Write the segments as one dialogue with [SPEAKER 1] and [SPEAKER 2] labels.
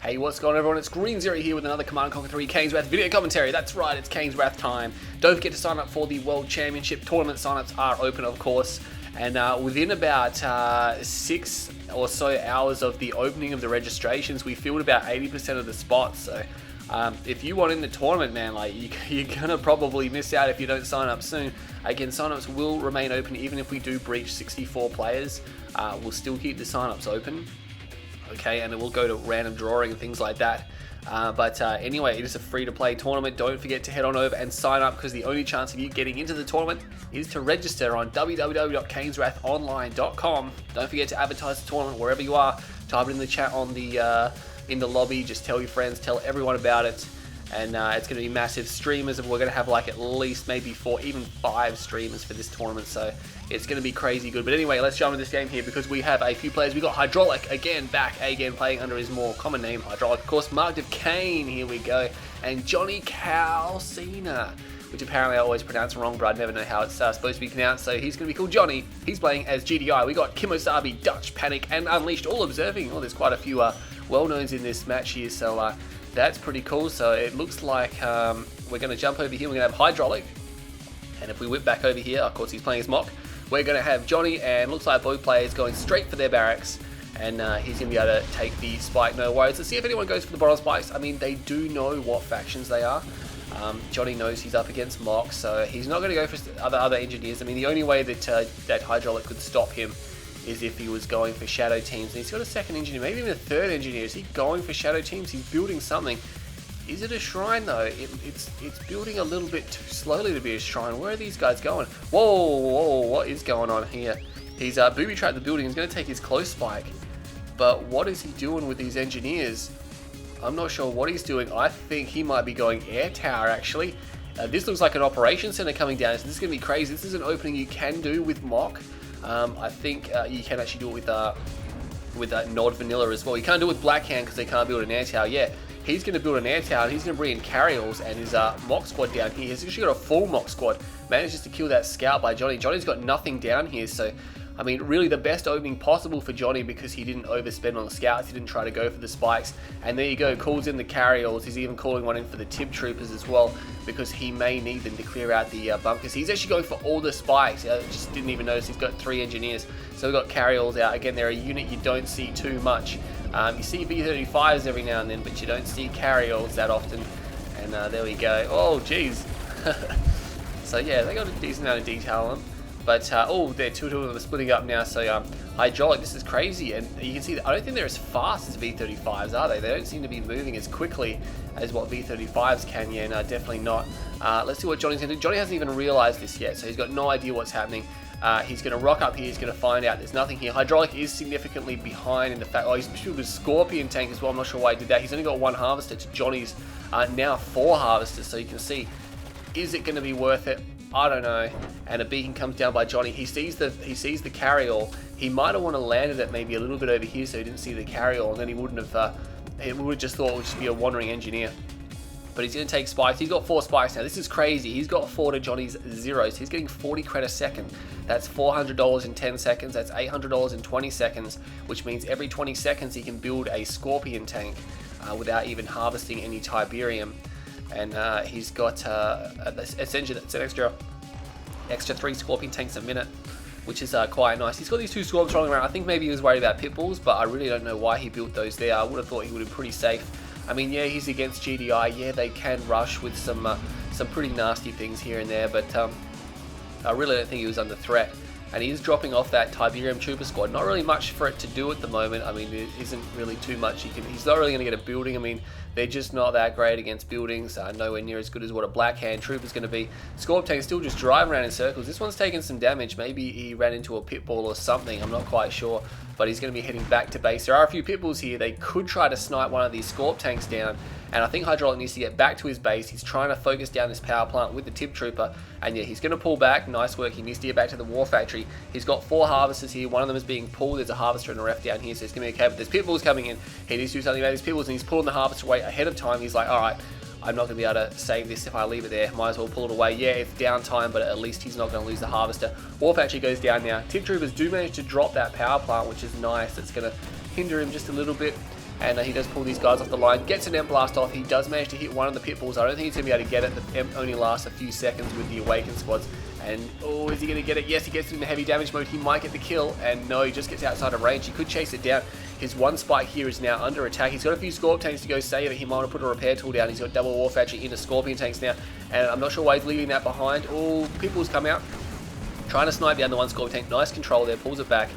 [SPEAKER 1] Hey, what's going on, everyone? It's Green Zero here with another Command & Conquer 3 Kane's Wrath video commentary. That's right, it's Kane's Wrath time. Don't forget to sign up for the World Championship tournament. Sign-ups are open, of course. And within about 6 or so hours of the opening of the registrations, we filled about 80% of the spots. So if you want in the tournament, man, like you're gonna probably miss out if you don't sign up soon. Again, sign-ups will remain open even if we do breach 64 players. We'll still keep the sign-ups open. Okay, and it will go to random drawing and things like that. But anyway, it is a free-to-play tournament. Don't forget to head on over and sign up, because the only chance of you getting into the tournament is to register on www.caneswrathonline.com. Don't forget to advertise the tournament wherever you are. Type it in the chat on the in the lobby. Just tell your friends, tell everyone about it. And it's going to be massive. Streamers, we're going to have like at least maybe 4, even 5 streamers for this tournament, so it's going to be crazy good. But anyway, let's jump into this game here, because we have a few players. We got HiDrauLicK again, back again, playing under his more common name, HiDrauLicK, of course. Marked of Kane, here we go, and JonyCalcinha, which apparently I always pronounce wrong, but I never know how it's supposed to be pronounced, so he's going to be called Johnny. He's playing as GDI. We got Kimosabi, Dutch Panic, and Unleashed, all observing. Oh, there's quite a few well-knowns in this match here, so that's pretty cool. So it looks like we're going to jump over here. We're going to have HiDrauLicK, and if we whip back over here, of course he's playing as Mock. We're going to have Johnny, and looks like both players going straight for their barracks, and he's going to be able to take the spike, no worries. Let's see if anyone goes for the bottom spikes. I mean, they do know what factions they are. Johnny knows he's up against Mock, so he's not going to go for other engineers. I mean, the only way that that HiDrauLicK could stop him is if he was going for shadow teams. And he's got a second engineer, maybe even a third engineer. Is he going for shadow teams? He's building something. Is it a shrine though? It's building a little bit too slowly to be a shrine. Where are these guys going? Whoa, what is going on here? He's booby trapped the building. He's going to take his close spike. But what is he doing with these engineers? I'm not sure what he's doing. I think he might be going air tower, actually. This looks like an operation center coming down, so this is going to be crazy. This is an opening you can do with Mock. I think you can actually do it with Nod Vanilla as well. You can't do it with Blackhand because they can't build an air tower yet. He's going to build an air tower, and he's going to bring in carryalls and his Mock squad down here. He's actually got a full Mock squad. Manages to kill that scout by Johnny. Johnny's got nothing down here, so I mean, really the best opening possible for Johnny, because he didn't overspend on the scouts. He didn't try to go for the spikes. And there you go, calls in the carryalls. He's even calling one in for the tip troopers as well, because he may need them to clear out the bunkers. He's actually going for all the spikes. I just didn't even notice he's got 3 engineers. So we've got carryalls out. Again, they're a unit you don't see too much. You see V35s every now and then, but you don't see carryalls that often. And there we go. Oh, geez. So yeah, they got a decent amount of detail on them. But, oh, they're two of them are splitting up now, so HiDrauLicK, this is crazy. And you can see that I don't think they're as fast as V35s, are they? They don't seem to be moving as quickly as what V35s can. Yeah, no, definitely not. Let's see what Johnny's going to do. Johnny hasn't even realized this yet, so he's got no idea what's happening. He's going to rock up here, he's going to find out there's nothing here. HiDrauLicK is significantly behind in the fact, he's built a Scorpion tank as well. I'm not sure why he did that. He's only got 1 harvester to Johnny's now 4 harvesters, so you can see, is it going to be worth it? I don't know. And a beacon comes down by Johnny. He sees the carryall. He might have wanted to land it maybe a little bit over here so he didn't see the carryall, and then he wouldn't have. He would have just thought it would just be a wandering engineer. But he's going to take spikes. He's got 4 spikes now. This is crazy. He's got 4 to Johnny's 0. So he's getting 40 credit a second. That's $400 in 10 seconds. That's $800 in 20 seconds, which means every 20 seconds he can build a Scorpion tank without even harvesting any Tiberium. And he's got essentially that's an extra 3 Scorpion tanks a minute, which is quite nice. He's got these 2 Scorpions rolling around. I think maybe he was worried about pit bulls, but I really don't know why he built those there. I would have thought he would have been pretty safe. I mean, yeah, he's against GDI. Yeah, they can rush with some pretty nasty things here and there, but I really don't think he was under threat. And he is dropping off that Tiberium Trooper squad. Not really much for it to do at the moment. I mean, there isn't really too much. He's not really going to get a building. I mean, they're just not that great against buildings. Nowhere near as good as what a Blackhand Trooper is going to be. Scorp Tank still just driving around in circles. This one's taking some damage. Maybe he ran into a pitbull or something. I'm not quite sure. But he's going to be heading back to base. There are a few pitbulls here. They could try to snipe one of these Scorp Tanks down. And I think HiDrauLicK needs to get back to his base. He's trying to focus down this power plant with the tip trooper. And yeah, he's going to pull back. Nice work. He needs to get back to the war factory. He's got 4 harvesters here. One of them is being pulled. There's a harvester and a ref down here, so it's going to be okay. But there's pitbulls coming in. He needs to do something about these pitbulls, and he's pulling the harvester away ahead of time. He's like, alright, I'm not going to be able to save this if I leave it there. Might as well pull it away. Yeah, it's downtime, but at least he's not going to lose the harvester. War factory goes down now. Tip troopers do manage to drop that power plant, which is nice. It's going to hinder him just a little bit. and he does pull these guys off the line, gets an Emp Blast off. He does manage to hit one of the Pitbulls. I don't think he's going to be able to get it. The Emp only lasts a few seconds with the Awakened squads. And, oh, is he going to get it? Yes, he gets it in the heavy damage mode. He might get the kill, and no, he just gets outside of range. He could chase it down. His one spike here is now under attack. He's got a few Scorp tanks to go save it. He might want to put a repair tool down. He's got double War Factory into Scorpion tanks now, and I'm not sure why he's leaving that behind. Oh, Pitbull's come out, trying to snipe down the one Scorp tank. Nice control there, pulls it back.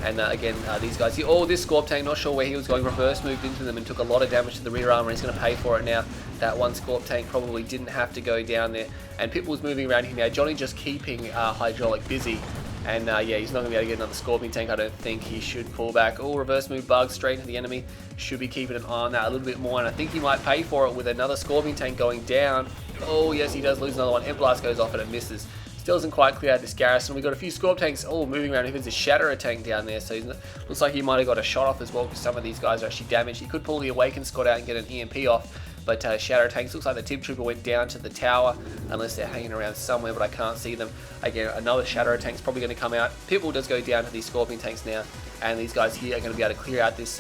[SPEAKER 1] And again, these guys here. Oh, this Scorp tank, not sure where he was going. Reverse moved into them and took a lot of damage to the rear armor. He's going to pay for it now. That one Scorp tank probably didn't have to go down there. And Pitbull's moving around here now. Johnny just keeping HiDrauLicK busy. And yeah, he's not going to be able to get another Scorpion tank. I don't think he should pull back. Oh, reverse move bug straight into the enemy. Should be keeping an eye on that a little bit more. And I think he might pay for it with another Scorpion tank going down. Oh, yes, he does lose another one. Emp Blast goes off and it misses. Still doesn't quite clear out this garrison. We've got a few Scorp tanks moving around. There's a Shatterer tank down there, so looks like he might have got a shot off as well because some of these guys are actually damaged. He could pull the Awakened squad out and get an EMP off, but Shatterer tanks, looks like the Tip Trooper went down to the tower, unless they're hanging around somewhere, but I can't see them. Again, another Shatterer tank's probably going to come out. Pitbull does go down to these Scorpion tanks now, and these guys here are going to be able to clear out this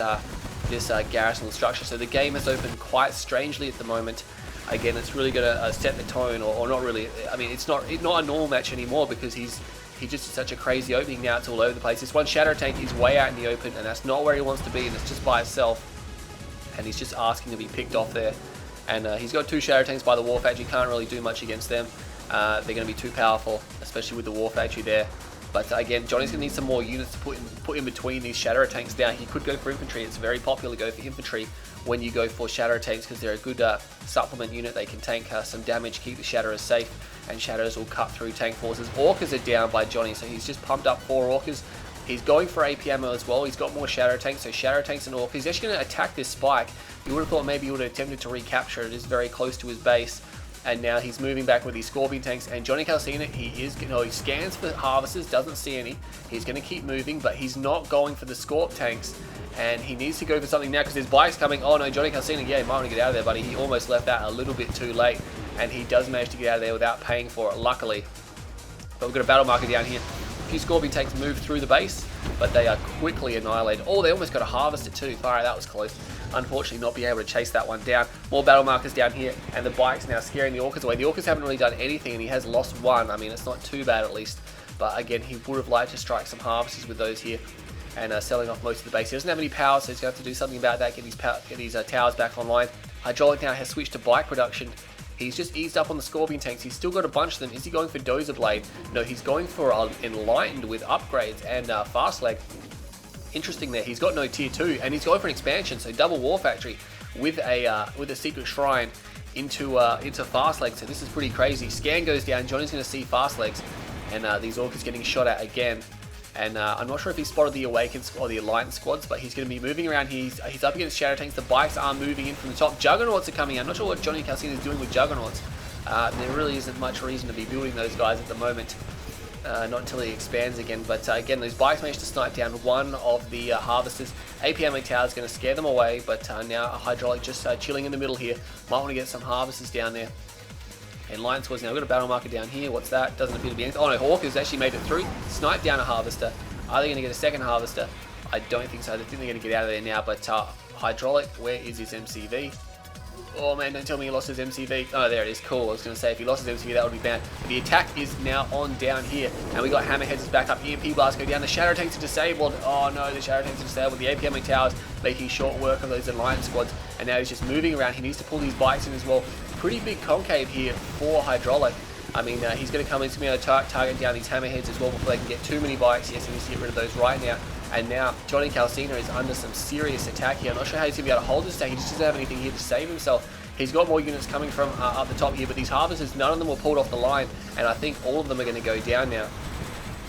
[SPEAKER 1] garrison structure. So the game is open quite strangely at the moment. Again, it's really going to set the tone, or not really. I mean, it's not a normal match anymore because he just such a crazy opening. Now it's all over the place. This one Shadow tank is way out in the open, and that's not where he wants to be, and it's just by itself. And he's just asking to be picked off there. And he's got two Shadow tanks by the War Factory. Can't really do much against them. They're going to be too powerful, especially with the War Factory there. But again, Johnny's going to need some more units to put in between these Shadow tanks down. He could go for infantry. It's very popular to go for infantry when you go for Shadow tanks because they're a good supplement unit. They can tank some damage, keep the Shadowers safe, and Shadows will cut through tank forces. Orcas are down by Johnny, so he's just pumped up 4 Orcas. He's going for AP ammo as well. He's got more Shadow tanks, so Shadow tanks and Orcas. He's actually going to attack this spike. You would have thought maybe he would have attempted to recapture it. It is very close to his base. And now he's moving back with these Scorpion tanks. And JonyCalcinha, he scans for harvesters, doesn't see any. He's going to keep moving, but he's not going for the Scorp tanks. And he needs to go for something now because there's bikes coming. Oh no, JonyCalcinha, yeah, he might want to get out of there, buddy. He almost left that a little bit too late. And he does manage to get out of there without paying for it, luckily. But we've got a battle marker down here. A few Scorpion tanks move through the base, but they are quickly annihilated. Oh, they almost got a harvester too. Alright, that was close. Unfortunately, not be able to chase that one down. More battle markers down here, and the bike's now scaring the Orcas away. The Orcas haven't really done anything, and he has lost one. I mean, it's not too bad at least. But again, he would have liked to strike some harvesters with those here, and selling off most of the base. He doesn't have any power, so he's going to have to do something about that, get these towers back online. HiDrauLicK now has switched to bike production. He's just eased up on the Scorpion tanks. He's still got a bunch of them. Is he going for Dozer Blade? No, he's going for Enlightened with upgrades and Fast Leg. Interesting there. He's got no tier 2, and he's going for an expansion, so double War Factory with a secret shrine into Fast Leg. So this is pretty crazy. Scan goes down. Johnny's going to see Fast Legs, and these Orcas getting shot at again. And I'm not sure if he spotted the Awakened or the Alliance squads, but he's going to be moving around. He's up against Shadow tanks. The bikes are moving in from the top. Juggernauts are coming out. I'm not sure what JonyCalcinha is doing with Juggernauts. There really isn't much reason to be building those guys at the moment. Not until he expands again, but again, those bikes managed to snipe down one of the harvesters. AP ammo tower is going to scare them away, but now HiDrauLicK just chilling in the middle here. Might want to get some harvesters down there. And Lion Squad's now got a battle marker down here. What's that? Doesn't appear to be anything. Oh no, Hawk has actually made it through. Sniped down a harvester. Are they going to get a second harvester? I don't think so. I think they're going to get out of there now, but HiDrauLicK, where is his MCV? Oh man, don't tell me he lost his MCV. Oh, there it is. Cool. I was going to say, if he lost his MCV, that would be bad. But the attack is now on down here. And we got Hammerheads back up. EMP Blast go down. The Shadow Tanks are disabled. Oh no, the Shadow Tanks are disabled. The AP ammo towers making short work of those Alliance squads. And now he's just moving around. He needs to pull these bikes in as well. Pretty big concave here for HiDrauLicK. I mean, he's going to come in to be able to target down these Hammerheads as well before they can get too many bikes. Yes, he needs to get rid of those right now. And now JonyCalcinha is under some serious attack here. I'm not sure how he's going to be able to hold this attack. He just doesn't have anything here to save himself. He's got more units coming from up the top here, but these harvesters, none of them were pulled off the line, and I think all of them are going to go down now.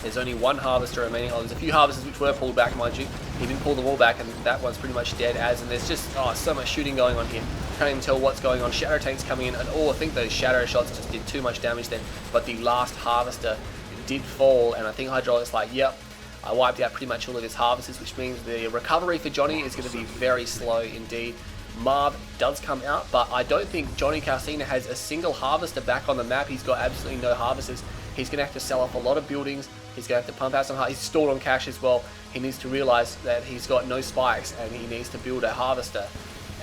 [SPEAKER 1] There's only one harvester remaining. Oh, there's a few harvesters which were pulled back, mind you. He didn't pull them all back, and that one's pretty much dead as, and there's just so much shooting going on here. Can't even tell what's going on. Shadow tanks coming in, and I think those shadow shots just did too much damage then, but the last harvester did fall, and I think HiDrauLick's like, yep, I wiped out pretty much all of his harvesters, which means the recovery for Johnny is going to be very slow indeed. Marv does come out, but I don't think JonyCalcinha has a single harvester back on the map. He's got absolutely no harvesters. He's going to have to sell off a lot of buildings. He's going to have to pump out some. He's stored on cash as well. He needs to realize that he's got no spikes and he needs to build a harvester.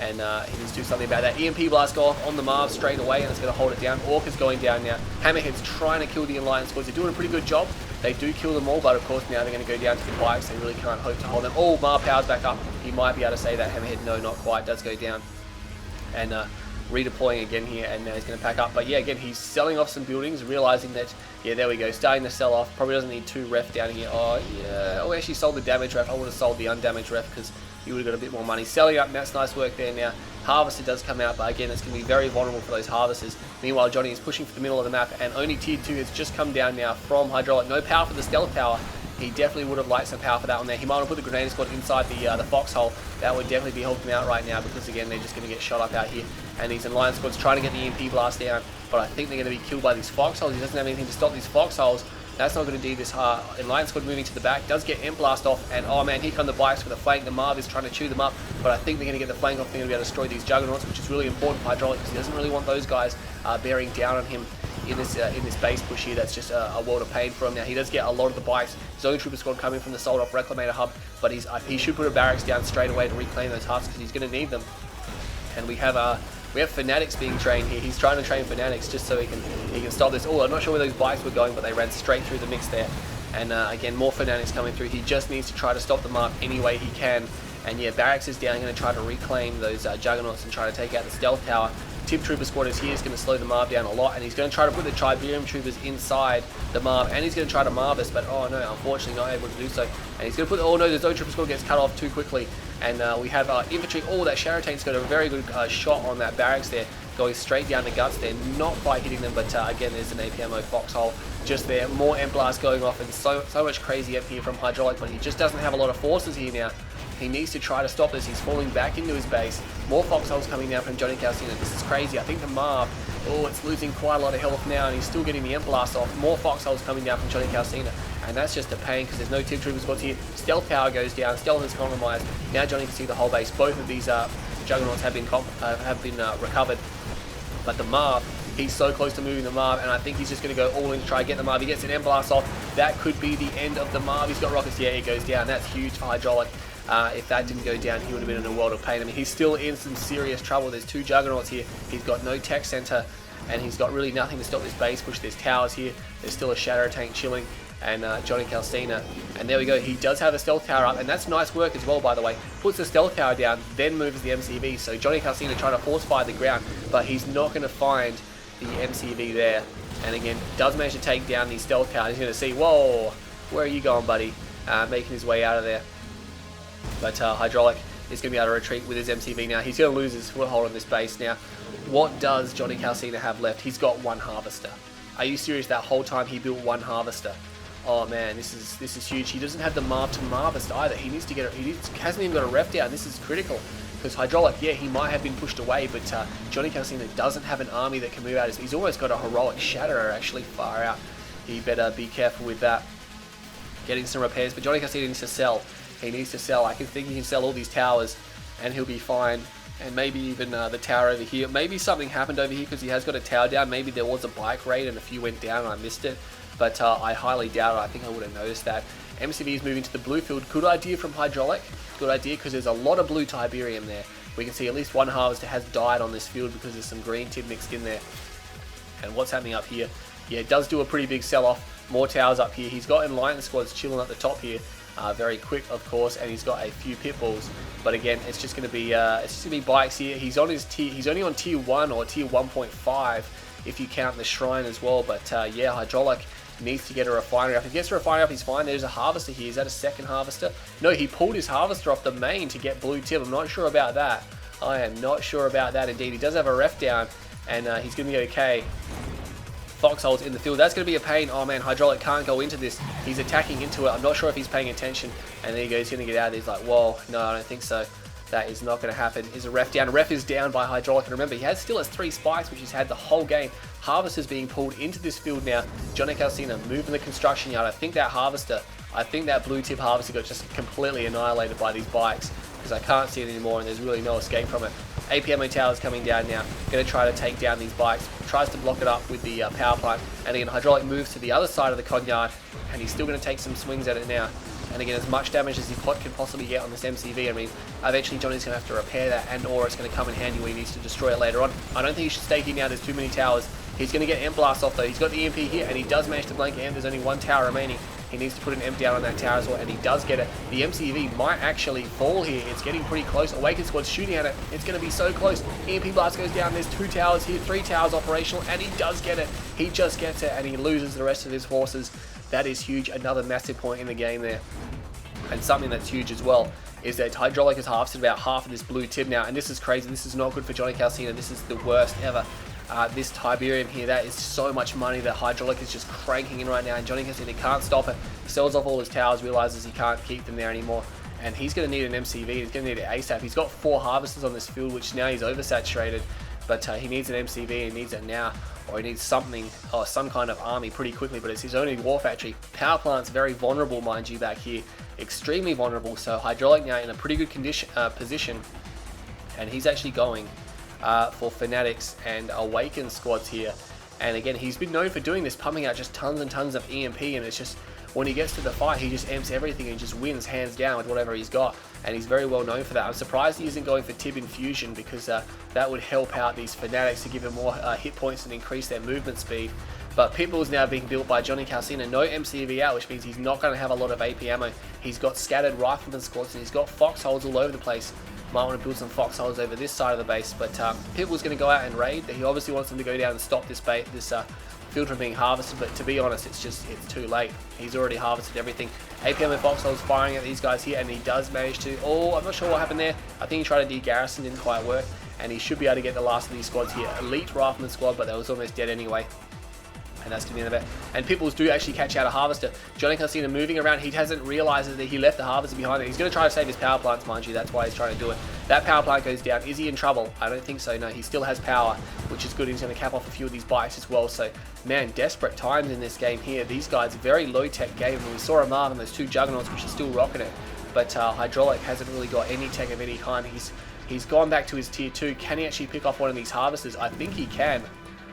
[SPEAKER 1] And he needs to do something about that. EMP blast go off on the Marv straight away, and it's going to hold it down. Orc is going down now. Hammerhead's trying to kill the Alliance squads. They're doing a pretty good job. They do kill them all, but of course now they're going to go down to the bikes. They really can't hope to hold them. Oh, Marv powers back up. He might be able to say that. Hammerhead, no, not quite. Does go down. And redeploying again here, and now he's going to pack up. But yeah, again, he's selling off some buildings, realizing that, yeah, there we go, starting to sell off. Probably doesn't need 2 ref down here. Oh, yeah. Oh, actually sold the damage ref. I would have sold the undamaged ref because he would have got a bit more money. Selling up, and that's nice work there now. Harvester does come out, but again, it's going to be very vulnerable for those harvesters. Meanwhile, Johnny is pushing for the middle of the map, and only tier 2 has just come down now from HiDrauLicK. No power for the stealth tower. He definitely would have liked some power for that one there. He might have put the grenade squad inside the foxhole. That would definitely be helping him out right now because, again, they're just going to get shot up out here. And these Alliance squads trying to get the EMP blast down, but I think they're going to be killed by these foxholes. He doesn't have anything to stop these foxholes. That's not going to do this. Alliance squad moving to the back does get EMP blast off, and oh man, here come the bikes for the flank. The Marv is trying to chew them up, but I think they're going to get the flank off. They're going to be able to destroy these juggernauts, which is really important for HiDrauLicK because he doesn't really want those guys bearing down on him in this base push here. That's just a world of pain for him. Now he does get a lot of the bikes. Zone Trooper squad coming from the sold off Reclamator hub, but he should put a barracks down straight away to reclaim those hubs because he's going to need them. And we have Fanatics being trained here. He's trying to train Fanatics just so he can stop this. Oh, I'm not sure where those bikes were going, but they ran straight through the mix there. And again, more Fanatics coming through. He just needs to try to stop the Marv any way he can. And yeah, barracks is down, going to try to reclaim those juggernauts and try to take out the stealth tower. Tip Trooper squad is here. He's going to slow the Marv down a lot, and he's going to try to put the Triberium Troopers inside the Marv, and he's going to try to Marv us, but oh no, unfortunately not able to do so. And he's going to put, oh no, the Zone Trooper squad gets cut off too quickly, and we have infantry. Oh, that Shadow Tank's got a very good shot on that barracks there, going straight down the guts there, not quite hitting them, but again, there's an APMO foxhole just there. More EMP blast going off, and so much crazy EMP here from HiDrauLicK, but he just doesn't have a lot of forces here now. He needs to try to stop this. He's falling back into his base. More foxholes coming down from JonyCalcinha. This is crazy. I think the Marv, oh, it's losing quite a lot of health now, and he's still getting the EMP blast off. More foxholes coming down from JonyCalcinha, and that's just a pain because there's no Tip Trooper squads here. Stealth tower goes down. Stealth is compromised. Now Johnny can see the whole base. Both of these juggernauts have been recovered, but the Marv, he's so close to moving the Marv, and I think he's just going to go all in to try and get the Marv. He gets an EMP blast off. That could be the end of the Marv. He's got rockets. Yeah, he goes down. That's huge for HiDrauLicK. If that didn't go down, he would have been in a world of pain. I mean, he's still in some serious trouble. There's 2 juggernauts here. He's got no tech center, and he's got really nothing to stop this base push. There's towers here. There's still a Shadow Tank chilling, and JonyCalcinha. And there we go. He does have a stealth tower up, and that's nice work as well, by the way. Puts the stealth tower down, then moves the MCV. So JonyCalcinha trying to force fire the ground, but he's not going to find the MCV there. And again, does manage to take down the stealth tower. He's going to see, whoa, where are you going, buddy? Making his way out of there. But HiDrauLicK is going to be able to retreat with his MCV now. He's going to lose his foothold on this base now. What does JonyCalcinha have left? He's got 1 harvester. Are you serious? That whole time he built 1 harvester. Oh man, this is huge. He doesn't have the Marv to Marvest either. He needs to get. He hasn't even got a ref down. This is critical because HiDrauLicK, yeah, he might have been pushed away, but JonyCalcinha doesn't have an army that can move out. He's almost got a heroic Shatterer actually far out. He better be careful with that. Getting some repairs, but JonyCalcinha needs to sell. He needs to sell. I can think he can sell all these towers and he'll be fine. And maybe even the tower over here. Maybe something happened over here because he has got a tower down. Maybe there was a bike raid and a few went down and I missed it. But I highly doubt it. I think I would have noticed that. MCV is moving to the blue field. Good idea from HiDrauLicK. Good idea because there's a lot of blue Tiberium there. We can see at least 1 harvester has died on this field because there's some green tip mixed in there. And what's happening up here? Yeah, it does do a pretty big sell-off. More towers up here. He's got Enlightened squads chilling at the top here. Very quick, of course, and he's got a few pit bulls. But again, it's just going to be bikes here. He's on his tier. He's only on tier 1 or tier 1.5 if you count the shrine as well. But yeah, HiDrauLicK needs to get a refinery up. If he gets a refinery up, he's fine. There's a harvester here. Is that a second harvester? No, he pulled his harvester off the main to get blue tip. I'm not sure about that. I am not sure about that indeed. He does have a ref down, and he's going to be okay. Foxholes in the field. That's going to be a pain. Oh man, HiDrauLicK can't go into this. He's attacking into it. I'm not sure if he's paying attention. And there he goes. He's going to get out of there. He's like, whoa, no, I don't think so. That is not going to happen. Is a ref down. Ref is down by HiDrauLicK. And remember, he still has 3 spikes, which he's had the whole game. Harvesters being pulled into this field now. JonyCalcinha moving the construction yard. I think that blue tip harvester got just completely annihilated by these bikes because I can't see it anymore and there's really no escape from it. APMO tower is coming down now. Going to try to take down these bikes. Tries to block it up with the power plant. And again, HiDrauLicK moves to the other side of the con yard. And he's still going to take some swings at it now. And again, as much damage as he can possibly get on this MCV. I mean, eventually Johnny's going to have to repair that, and or it's going to come in handy when he needs to destroy it later on. I don't think he should stay here now. There's too many towers. He's going to get Emp Blast off though. He's got the EMP here, and he does manage to blank Emp. There's only one tower remaining. He needs to put an Emp down on that tower as well, and he does get it. The MCV might actually fall here. It's getting pretty close. Awakened Squad's shooting at it. It's going to be so close. EMP Blast goes down. There's 2 towers here, 3 towers operational, and he does get it. He just gets it, and he loses the rest of his forces. That is huge. Another massive point in the game there. And something that's huge as well is that HiDrauLicK has harvested about half of this blue tib now, and this is crazy. This is not good for JonyCalcinha. This is the worst ever. This Tiberium here, that is so much money that HiDrauLicK is just cranking in right now, and JonyCalcinha can't stop it. He sells off all his towers, realizes he can't keep them there anymore, and he's going to need an MCV. He's going to need it ASAP. He's got 4 harvesters on this field, which now he's oversaturated, but he needs an MCV. He needs it now, or he needs something, or some kind of army pretty quickly, but it's his only war factory. Power plant's very vulnerable, mind you, back here. Extremely vulnerable, so HiDrauLicK now in a pretty good position, and he's actually going for Fanatics and Awakened squads here. And again, he's been known for doing this, pumping out just tons and tons of EMP, and it's just, when he gets to the fight, he just amps everything and just wins hands down with whatever he's got, and he's very well known for that. I'm surprised he isn't going for Tib Infusion, because that would help out these Fanatics to give them more hit points and increase their movement speed. But Pitbull is now being built by JonyCalcinha. No MCV out, which means he's not going to have a lot of AP ammo. He's got scattered rifleman squads, and he's got foxholes all over the place. Might want to build some foxholes over this side of the base, but Pitbull's going to go out and raid. He obviously wants them to go down and stop this field from being harvested, but to be honest, it's too late. He's already harvested everything. APM and foxholes firing at these guys here, and he does manage to, I'm not sure what happened there. I think he tried to de-garrison, didn't quite work, and he should be able to get the last of these squads here. Elite rifleman squad, but they was almost dead anyway. And that's going to be the end of it. And Pitbulls do actually catch out a harvester. JonyCalcinha moving around. He hasn't realized that he left the harvester behind it. He's going to try to save his power plants, mind you. That's why he's trying to do it. That power plant goes down. Is he in trouble? I don't think so. No, he still has power, which is good. He's going to cap off a few of these bikes as well. So, man, desperate times in this game here. These guys, very low-tech game. And we saw a Marv and those 2 Juggernauts, which are still rocking it. But HiDrauLicK hasn't really got any tech of any kind. He's gone back to his tier 2. Can he actually pick off one of these harvesters? I think he can.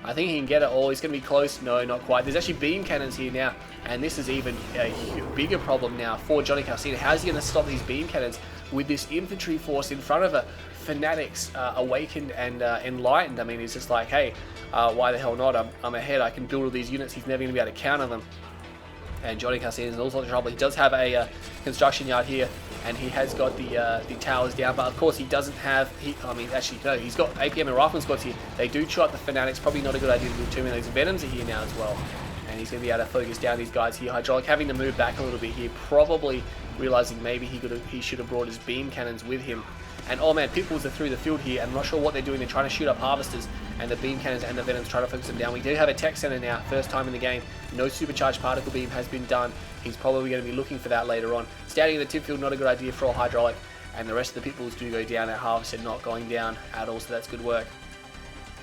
[SPEAKER 1] I think he can get it all. He's going to be close. No, not quite. There's actually beam cannons here now, and this is even a bigger problem now for JonyCalcinha. How's he going to stop these beam cannons with this infantry force in front of it? Fanatics, Awakened and Enlightened. I mean, he's just like, hey, why the hell not? I'm ahead. I can build all these units. He's never going to be able to counter them. And JonyCalcinha is in all sorts of trouble. He does have a construction yard here, and he has got the towers down, but of course he doesn't have, I mean, actually, no, he's got APM and rifleman squads here. They do chew up the Fanatics. Probably not a good idea to do too many. Those Venoms are here now as well, and he's going to be able to focus down these guys here. HiDrauLicK having to move back a little bit here, probably realizing maybe he should have brought his beam cannons with him. And oh man, Pitbulls are through the field here, and I'm not sure what they're doing. They're trying to shoot up harvesters, and the beam cannons and the Venoms trying to focus them down. We do have a tech center now, first time in the game. No supercharged particle beam has been done. He's probably going to be looking for that later on. Standing in the tip field, not a good idea for all HiDrauLicK, and the rest of the Pitbulls do go down at harvested, not going down at all, so that's good work.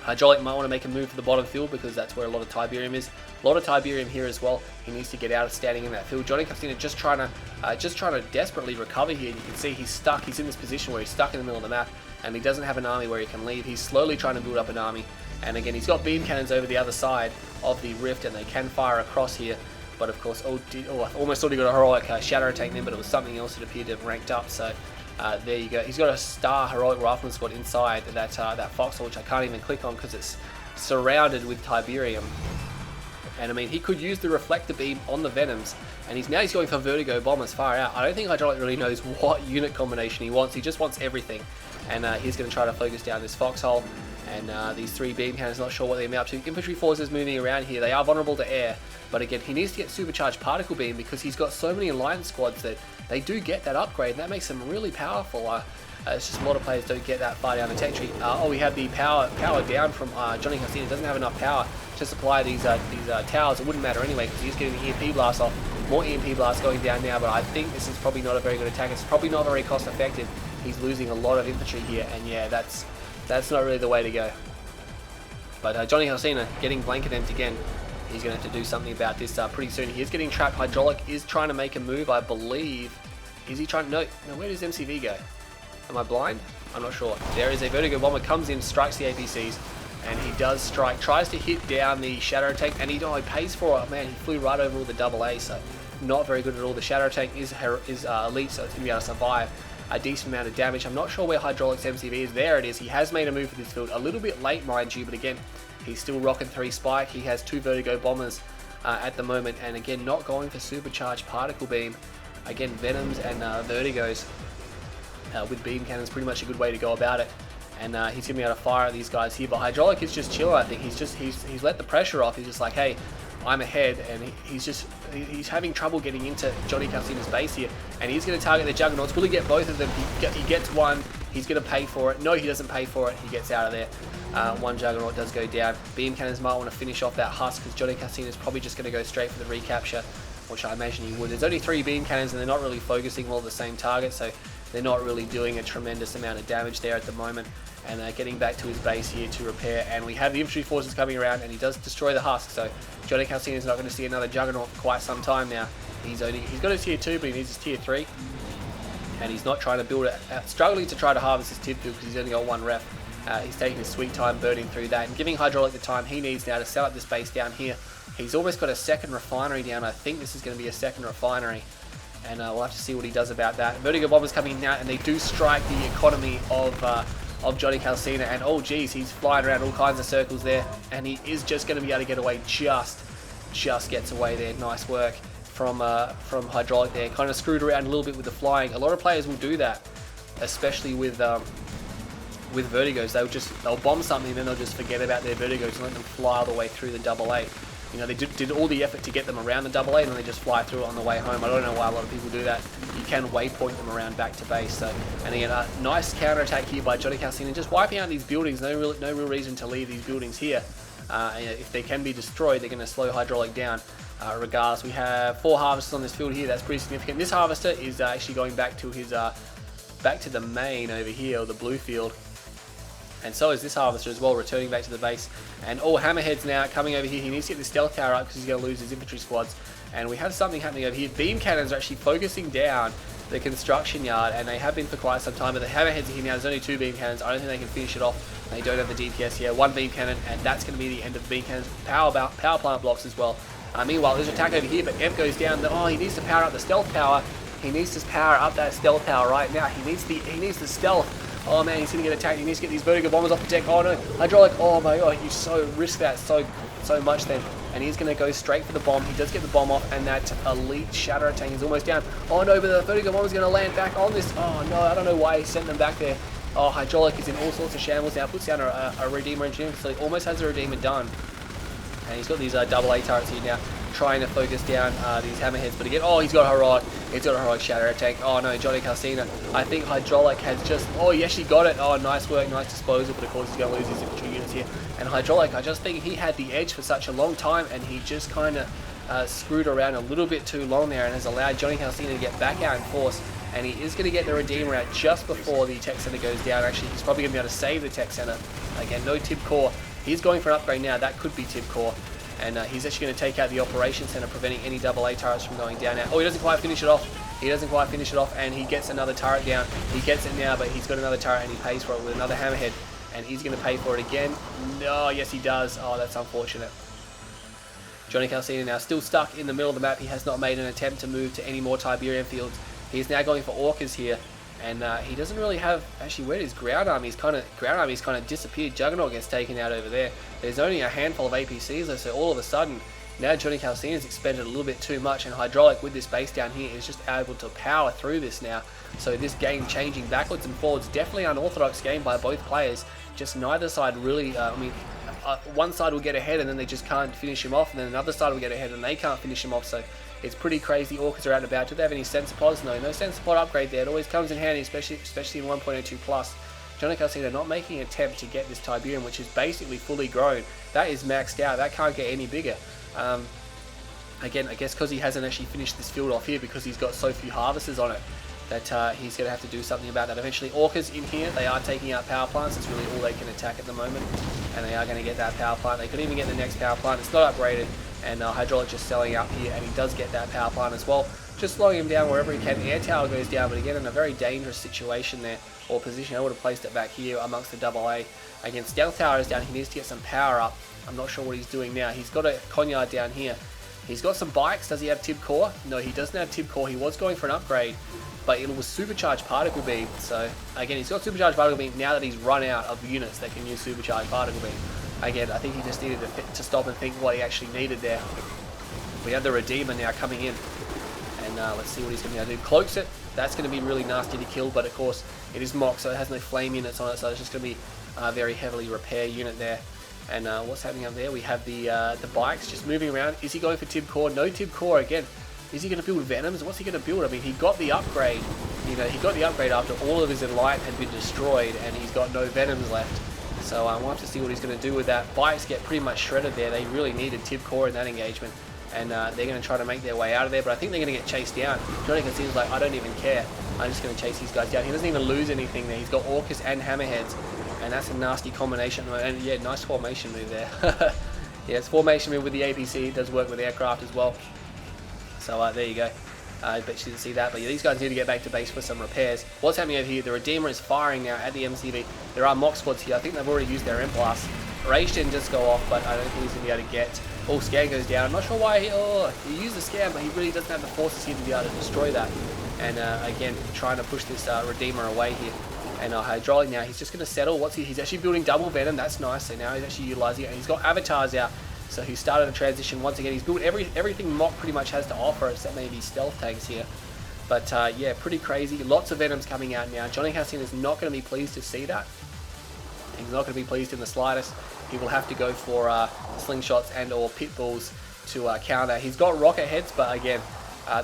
[SPEAKER 1] HiDrauLicK might want to make a move for the bottom field, because that's where a lot of Tiberium is. A lot of Tiberium here as well. He needs to get out of standing in that field. JonyCalcinha just trying to desperately recover here. You can see he's stuck. He's in this position where he's stuck in the middle of the map, and he doesn't have an army where he can leave. He's slowly trying to build up an army, and again, he's got beam cannons over the other side of the rift, and they can fire across here. But of course, I almost thought he got a heroic shadow tank then, but it was something else that appeared to have ranked up. So there you go. He's got a star heroic rifleman squad inside that foxhole, which I can't even click on because it's surrounded with Tiberium. And I mean, he could use the reflector beam on the Venoms, and he's going for vertigo bombers far out. I don't think HiDrauLicK really knows what unit combination he wants. He just wants everything, and he's going to try to focus down this foxhole. And these 3 beam cannons, not sure what they amount to. Infantry forces moving around here. They are vulnerable to air, but again, he needs to get supercharged particle beam, because he's got so many alliance squads that they do get that upgrade, and that makes them really powerful. It's just a lot of players don't get that far down the tech tree. We have the power down from JonyCalcinha. Doesn't have enough power to supply these towers. It wouldn't matter anyway, because he's getting the EMP blast off. More EMP blasts going down now, but I think this is probably not a very good attack. It's probably not very cost effective. He's losing a lot of infantry here, and yeah, that's not really the way to go. But JonyCalcinha getting blanket empty again. He's going to have to do something about this pretty soon. He is getting trapped. HiDrauLicK is trying to make a move, I believe. Is he trying? No, where does MCV go? Am I blind? I'm not sure. There is a Vertigo Bomber, comes in, strikes the APCs, and he does strike, tries to hit down the Shadow Tank, and he pays for it. Man, he flew right over with the AA, so not very good at all. The Shadow Tank is elite, so it's going to be able to survive a decent amount of damage. I'm not sure where HiDrauLicK's MCV is. There it is. He has made a move for this field, a little bit late, mind you, but again, he's still rocking 3 Spike. He has 2 Vertigo Bombers at the moment, and again, not going for Supercharged Particle Beam. Again, Venoms and Vertigos with Beam Cannons, pretty much a good way to go about it. And he's going to be able to fire at these guys here, but HiDrauLicK is just chilling. I think he's let the pressure off. He's just like, hey, I'm ahead, and he's having trouble getting into JonyCalcinha's base here, and he's going to target the Juggernauts. Will he get both of them? He gets one. He's going to pay for it. No, he doesn't pay for it. He gets out of there. One Juggernaut does go down. Beam Cannons might want to finish off that Husk, because JonyCalcinha is probably just going to go straight for the recapture, which I imagine he would. There's only 3 Beam Cannons, and they're not really focusing all at the same target, so they're not really doing a tremendous amount of damage there at the moment. And getting back to his base here to repair, and we have the infantry forces coming around, and he does destroy the Husk, so JonyCalcinha is not going to see another Juggernaut for quite some time now. He's got his tier 2, but he needs his tier 3, and he's not trying to build it, struggling to try to harvest his tip field because he's only got 1 ref. He's taking his sweet time burning through that and giving HiDrauLicK the time he needs now to set up this base down here. He's almost got a 2nd refinery down. I think this is going to be a 2nd refinery, and we'll have to see what he does about that. Vertigo Bombers coming in now, and they do strike the economy of JonyCalcinha, and oh geez, he's flying around all kinds of circles there, and he is just going to be able to get away. Just gets away there. Nice work from HiDrauLicK there. Kind of screwed around a little bit with the flying. A lot of players will do that, especially with Vertigos. They'll bomb something and then they'll just forget about their Vertigos and let them fly all the way through the AA. You know, they did all the effort to get them around the AA, and then they just fly through it on the way home. I don't know why a lot of people do that. You can waypoint them around back to base. So, and again, a nice counter attack here by JonyCalcinha, just wiping out these buildings. No real reason to leave these buildings here. If they can be destroyed, they're going to slow HiDrauLicK down. Regardless, we have 4 harvesters on this field here. That's pretty significant. This harvester is actually going back to his back to the main over here, or the blue field. And so is this harvester as well, returning back to the base. And Hammerhead's now coming over here. He needs to get the stealth tower up because he's going to lose his infantry squads. And we have something happening over here. Beam cannons are actually focusing down the construction yard, and they have been for quite some time. But the Hammerheads are here now. There's only 2 beam cannons. I don't think they can finish it off. They don't have the DPS here. 1 beam cannon, and that's going to be the end of the beam cannons. Power plant blocks as well. Meanwhile, there's an attack over here, but Emp goes down. He needs to power up the stealth tower. He needs to power up that stealth tower right now. He needs the stealth. Oh man, he's going to get attacked. He needs to get these Vertigo Bombers off the deck. Oh no, HiDrauLicK. Oh my god, you so risk that so much then. And he's going to go straight for the bomb. He does get the bomb off, and that elite Shadow Tank is almost down. Oh no, but the Vertigo Bomber is going to land back on this. Oh no, I don't know why he sent them back there. Oh, HiDrauLicK is in all sorts of shambles now. Puts down a Redeemer engineering facility. Almost has a Redeemer done. And he's got these AA turrets here now, trying to focus down these Hammerheads. But again, he's got a heroic Shadow Tank. Oh no, JonyCalcinha. I think HiDrauLicK has just, he actually got it. Oh, nice work, nice disposal, but of course he's going to lose his infantry units here. And HiDrauLicK, I just think he had the edge for such a long time, and he just kind of screwed around a little bit too long there, and has allowed JonyCalcinha to get back out in force. And he is going to get the Redeemer out just before the tech center goes down. Actually, he's probably going to be able to save the tech center. Again, no Tib Core. He's going for an upgrade now. That could be Tib Core. And he's actually going to take out the Operations Center, preventing any AA turrets from going down now. Oh, he doesn't quite finish it off. And he gets another turret down. He gets it now, but he's got another turret, and he pays for it with another Hammerhead. And he's going to pay for it again. No, yes he does. Oh, that's unfortunate. JonyCalcinha now still stuck in the middle of the map. He has not made an attempt to move to any more Tiberian fields. He's now going for Orcas here. And he doesn't really have, actually, where is ground army? Ground army's kind of disappeared. Juggernaut gets taken out over there. There's only a handful of APCs though, so all of a sudden, now JonyCalcinha's expended a little bit too much, and HiDrauLicK with this base down here is just able to power through this now. So this game changing backwards and forwards, definitely unorthodox game by both players. Just neither side really, one side will get ahead and then they just can't finish him off, and then another side will get ahead and they can't finish him off. So it's pretty crazy. Orcas are out and about. Do they have any sensor pods? No sensor pod upgrade there. It always comes in handy, especially in 1.02 plus. JonyCalcinha not making an attempt to get this Tiberium, which is basically fully grown. That is maxed out. That can't get any bigger. Again, I guess because he hasn't actually finished this field off here, because he's got so few harvesters on it, that he's going to have to do something about that. Eventually, Orcas in here, they are taking out power plants. It's really all they can attack at the moment, and they are going to get that power plant. They could even get the next power plant. It's not upgraded, and HiDrauLicK just selling up here, and he does get that power plant as well. just slowing him down wherever he can. Air tower goes down, but again in a very dangerous situation there, or position. I would have placed it back here amongst the double A. Again, stealth tower is down. He needs to get some power up. I'm not sure what he's doing now. He's got a Conyard down here. He's got some bikes. Does he have Tib Core? No, he doesn't have Tib Core. He was going for an upgrade, but it was supercharged particle beam. So again, he's got supercharged particle beam now that he's run out of units that can use supercharged particle beam. Again, I think he just needed to stop and think what he actually needed there. We have the Redeemer now coming in, and let's see what he's going to be able to do. Cloaks it. That's going to be really nasty to kill, but of course it is mock, so it has no flame units on it, so it's just going to be a very heavily repair unit there. And what's happening up there? We have the bikes just moving around. Is he going for Tib Core? No Tib Core again. Is he going to build Venoms? What's he going to build? I mean, he got the upgrade. You know, he got the upgrade after all of his Enlight had been destroyed, and he's got no Venoms left. So we'll have to see what he's going to do with that. Bikes get pretty much shredded there. They really needed Tib Core in that engagement, and they're going to try to make their way out of there. But I think they're going to get chased down. JonyCalcinha's like, I don't even care. I'm just going to chase these guys down. He doesn't even lose anything there. He's got Orcus and Hammerheads, and that's a nasty combination. And yeah, nice formation move there. Yeah, it's formation move with the APC. It does work with aircraft as well. So there you go. I bet you didn't see that, but yeah, these guys need to get back to base for some repairs. What's happening over here? The Redeemer is firing now at the MCV. There are mock squads here. I think they've already used their M-Blast. Rage didn't just go off, but I don't think he's going to be able to get... Oh, Scan goes down. I'm not sure why he used the Scan, but he really doesn't have the forces here to be able to destroy that. And again, trying to push this Redeemer away here. And HiDrauLicK now, he's just going to settle. He's actually building double Venom. That's nice. So now he's actually utilizing it. And he's got avatars out. So he started a transition once again. He's built everything Mock pretty much has to offer, except maybe stealth tanks here. But yeah, pretty crazy. Lots of Venoms coming out now. JonyCalcinha is not going to be pleased to see that. He's not going to be pleased in the slightest. He will have to go for slingshots and or pitbulls to counter. He's got rocket heads, but again,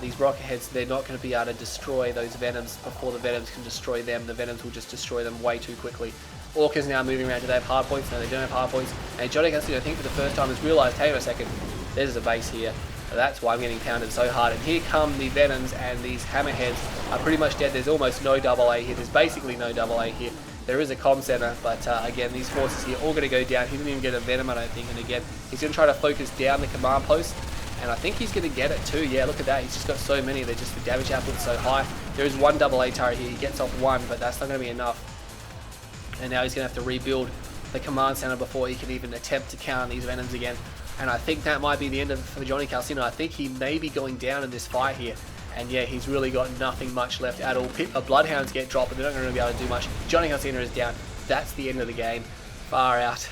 [SPEAKER 1] these rocket heads, they're not going to be able to destroy those Venoms before the Venoms can destroy them. The Venoms will just destroy them way too quickly. Orcas now moving around. Do they have hard points? No, they don't have hard points. And JonyCalcinha, I think for the first time, has realised, hey, wait a second, there's a base here. So that's why I'm getting pounded so hard. And here come the Venoms, and these Hammerheads are pretty much dead. There's almost no double A here. There's basically no double A here. There is a comm center, but again, these forces here all going to go down. He didn't even get a Venom, I don't think. And again, he's going to try to focus down the command post. And I think he's going to get it too. Yeah, look at that. He's just got so many. They're just, the damage output's so high. There is one double A turret here. He gets off one, but that's not going to be enough. And now he's going to have to rebuild the command center before he can even attempt to counter these Venoms again. And I think that might be the end of it for JonyCalcinha. I think he may be going down in this fight here. And yeah, he's really got nothing much left at all. Bloodhounds get dropped, but they're not going to be able to do much. JonyCalcinha is down. That's the end of the game. Far out.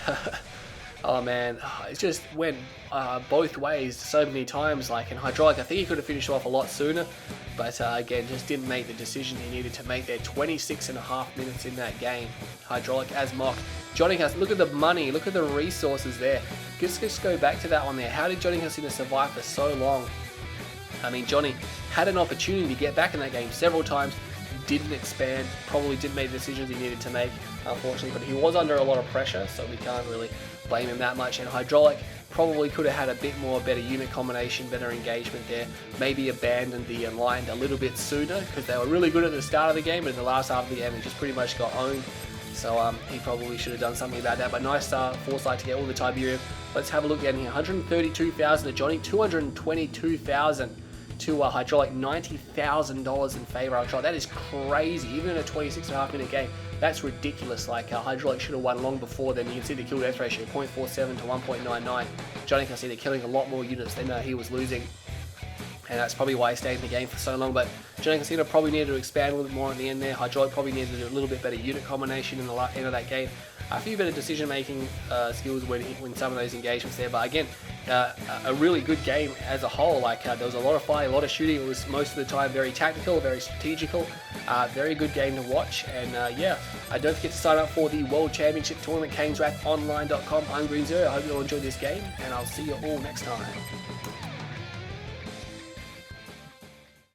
[SPEAKER 1] Oh man, it just went both ways so many times. Like in HiDrauLicK, I think he could have finished off a lot sooner, but again, just didn't make the decision he needed to make there. 26.5 minutes in that game. HiDrauLicK as Mock. JonyCalcinha, look at the money, look at the resources there. Just go back to that one there. How did JonyCalcinha survive for so long? I mean, Johnny had an opportunity to get back in that game several times, didn't expand, probably didn't make the decisions he needed to make, unfortunately, but he was under a lot of pressure, so we can't really blame him that much. And HiDrauLicK probably could have had a bit more better unit combination, better engagement there, maybe abandoned the Enlightened a little bit sooner, because they were really good at the start of the game, but in the last half of the game, he just pretty much got owned. So he probably should have done something about that. But nice foresight to get all the Tiberium. Let's have a look down here. 132,000 to Johnny, 222,000 to HiDrauLicK, $90,000 in favor of HiDrauLicK. That is crazy, even in a 26.5 minute game. That's ridiculous. Like HiDrauLicK should have won long before then. You can see the kill death ratio, 0.47 to 1.99. JonyCalcinha killing a lot more units than he was losing. And that's probably why he stayed in the game for so long. But JonyCalcinha probably needed to expand a little bit more at the end there. HiDrauLicK probably needed to do a little bit better unit combination in the end of that game. A few better decision-making skills when some of those engagements there. But again, a really good game as a whole. Like there was a lot of fighting, a lot of shooting. It was most of the time very tactical, very strategical. Very good game to watch. And yeah, don't forget to sign up for the World Championship Tournament, CanesWrathOnline.com. I'm Green Zero. I hope you all enjoyed this game, and I'll see you all next time.